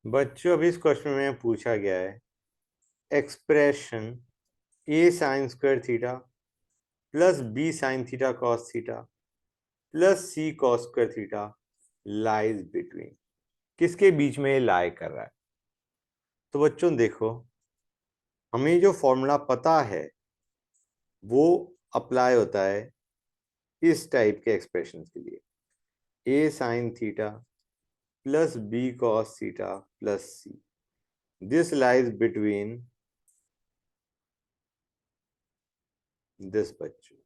बच्चों अभी इस क्वेश्चन में पूछा गया है expression A sine square theta plus B sine theta cos theta plus C cos square theta lies between, किसके बीच में ये लाई कर रहा है। तो बच्चों देखो, हमें जो फॉर्मूला पता है वो अप्लाई होता है इस टाइप के एक्सप्रेशन के लिए। A sine theta plus B cos theta plus C, this lies between this. बच्चों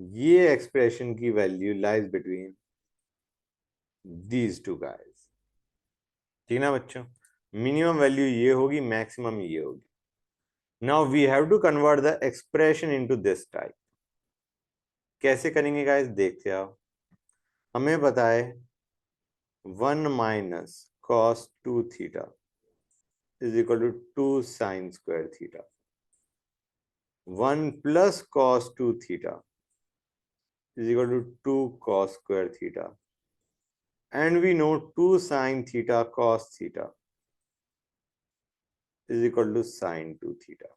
ये एक्सप्रेशन की value lies between these two guys, ठीक ना बच्चों। मिनिमम वैल्यू ये होगी, मैक्सिमम ये होगी। Now we have to convert the expression into this type. कैसे करेंगे गाइस, देखते आओ। हमें पता है 1 minus cos 2 theta is equal to 2 sine square theta. 1 plus cos 2 theta is equal to 2 cos square theta, and we know 2 sin theta cos theta is equal to sin 2 theta.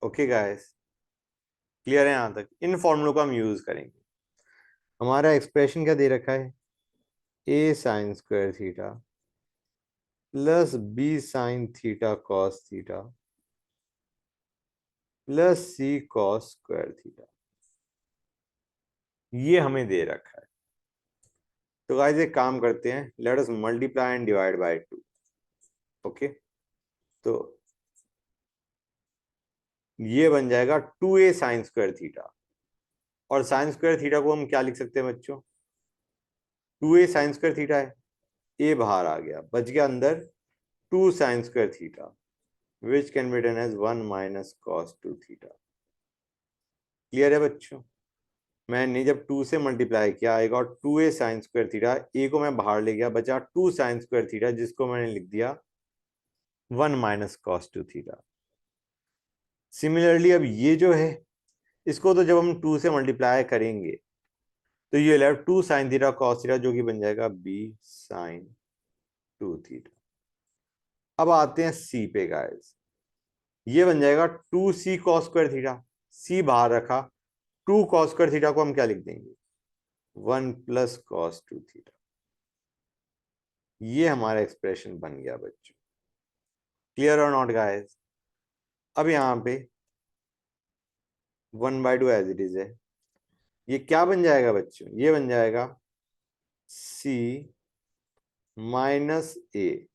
Okay guys, clear है यहां तक। इन फॉर्मूलों को हम use करेंगे। हमारा expression क्या दे रखा है, a sin square theta plus b sin theta cos theta plus c cos square theta, ये हमें दे रखा है। तो गाइस एक काम करते हैं, let us multiply and divide by 2। Okay, तो ये बन जाएगा 2a sin square थीटा, और साइन स्क्वायर थीटा को हम क्या लिख सकते हैं बच्चों, 2a साइन स्क्वायर थीटा है, ए बाहर आ गया, बच गया अंदर 2 sine square theta which can be written as 1 minus cos 2 theta. Clear है बच्चों। मैंने जब 2 से मल्टीप्लाई किया आएगा, और 2a साइन स्क्वायर थीटा, ए को मैं बाहर ले गया, बचा 2 साइन स्क्वायर थीटा जिसको मैंने लिख दिया 1 माइनस कॉस 2 थीटा। सिमिलरली अब ये जो है, इसको तो जब हम 2 से मल्टीप्लाई करेंगे तो ये left 2 sign theta cos theta, जो कि बन जाएगा b साइन 2 थीटा। अब आते हैं सी पे गाइस, ये बन जाएगा 2c कॉस स्क्वायर थीटा, सी बाहर रखा, 2 कॉस स्क्वायर थीटा को हम क्या लिख देंगे, 1 प्लस कॉस 2 थीटा। ये हमारा एक्सप्रेशन बन गया बच्चों। क्लियर और नॉट गाइस। अब यहां पे 1/2 एज इट इज है, ये क्या बन जाएगा बच्चों, ये बन जाएगा c minus A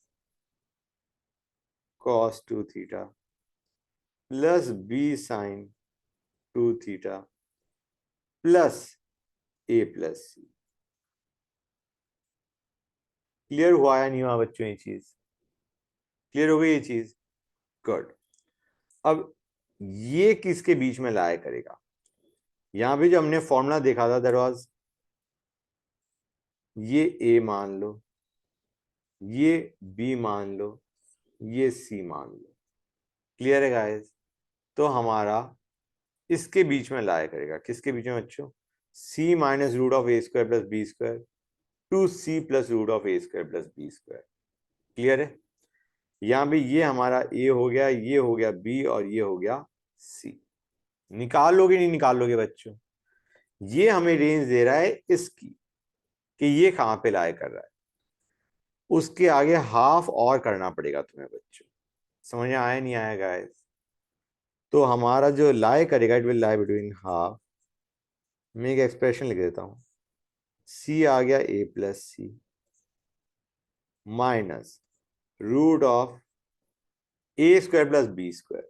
cos 2 theta plus b sine 2 theta plus a plus C. Clear हुआ या नहीं हुआ बच्चों ये चीज, क्लियर हो गई ये चीज, गुड। अब ये किसके बीच में लाया करेगा, यहां पे जो हमने फॉर्मूला देखा था दैट वाज, ये a मान लो, ये b मान लो, ये c मान लो। क्लियर है गाइस। तो हमारा इसके बीच में लाया करेगा, किसके बीच में बच्चों, c minus root of A square plus B square to C plus root of A square plus B square. Clear है। यहां पे ये हमारा a हो गया, ये हो गया b, और ये हो गया c। निकाल लोगे नहीं निकाल लोगे बच्चों, ये हमें रेंज दे रहा है इसकी, कि ये कहां पे लाया कर रहा है। उसके आगे हाफ और करना पड़ेगा तुम्हें बच्चों। समझ में आया नहीं आया गाइस। तो हमारा जो लाई करेगा, it will lie between half. मैं एक एक्सप्रेशन लिख देता हूं, सी आ गया a plus C minus root of A square plus B square.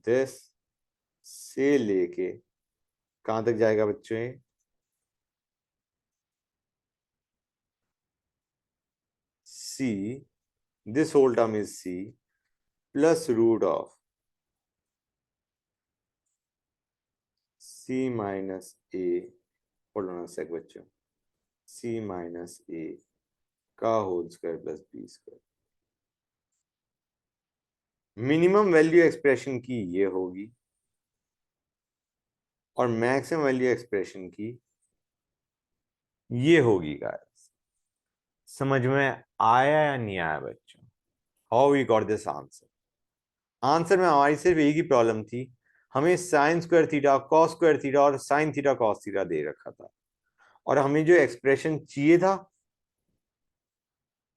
This से लेके कहां तक जाएगा बच्चों, ये C, this whole term is C plus root of C minus A, hold on a sec बच्चों, सी माइनस ए का whole square plus B square. Minimum value expression की ये होगी और मैक्सिमम वैल्यू एक्सप्रेशन की ये होगी गाइस। समझ में आया या नहीं आया बच्चों? How we got this answer? Answer में हमारी सिर्फ एक ही प्रॉब्लम थी, हमें sine square theta, cos square theta और साइन थीटा कॉस थीटा दे रखा था, और हमें जो एक्सप्रेशन चाहिए था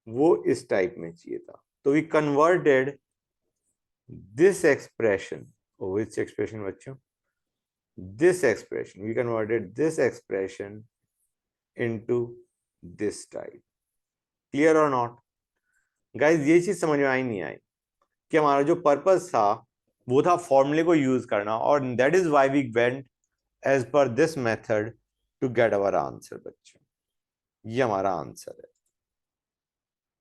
वो इस टाइप में चाहिए था। तो we converted this expression, which expression बच्चों? this expression, we converted this expression into this type. Clear or not? Guys, ये चीज समझ में आई नहीं आई कि हमारा जो पर्पस था वो था फॉर्मूले को यूज करना, और that is why we went as per this method to get our answer बच्चों। ये हमारा आंसर है।